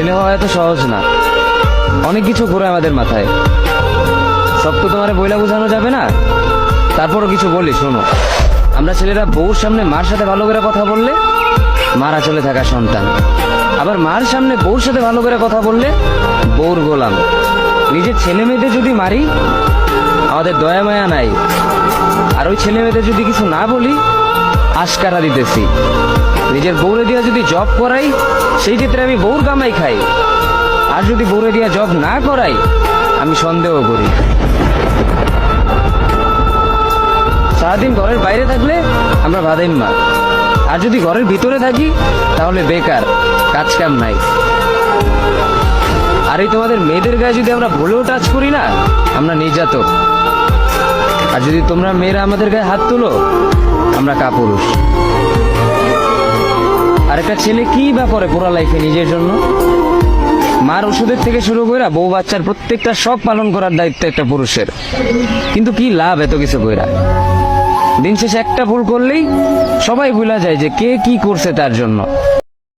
ছেলে হওয়া এত সহজ না, অনেক কিছু ঘুরে আমাদের মাথায়। সব তো তোমার বইলা বোঝানো যাবে না, তারপরও কিছু বলি শোনো। আমরা ছেলেরা বউর সামনে মার সাথে ভালো করে কথা বললে মার আঁচলে থাকা সন্তান, আবার মার সামনে বউর সাথে ভালো করে কথা বললে বউর গোলাম। নিজের ছেলে মেয়েদের যদি মারি আমাদের দয়া মায়া নাই, আর ওই ছেলে মেয়েদের যদি কিছু না বলি আশকারা দিতেছি। নিজের বউরে দিয়া যদি জব করাই সেই ক্ষেত্রে আমি বউর কামাই খাই, আর যদি বউরে দিয়া জব না করাই আমি সন্দেহ করি। সারাদিন ঘরের বাইরে থাকলে আমরা ভাদাইম্মা, আর যদি ঘরের ভিতরে থাকি তাহলে বেকার, কাজ কাম নাই। আর এই তোমাদের মেয়েদের গায়ে যদি আমরা ভুলেও টাচ করি না আমরা নির্যাতক, আর যদি তোমরা মেয়েরা আমাদের গায়ে হাত তুলো আমরা কাপুরুষ। আর একটা ছেলে কি বা করে পুরা লাইফে নিজের জন্য? মার ওষুধের থেকে শুরু করে বউ বাচ্চার প্রত্যেকটা সব পালন করার দায়িত্ব একটা পুরুষের। কিন্তু কি লাভ এত কিছু কইরা? দিন শেষে একটা ভুল করলেই সবাই ভুলা যায় যে কে কি করছে তার জন্য।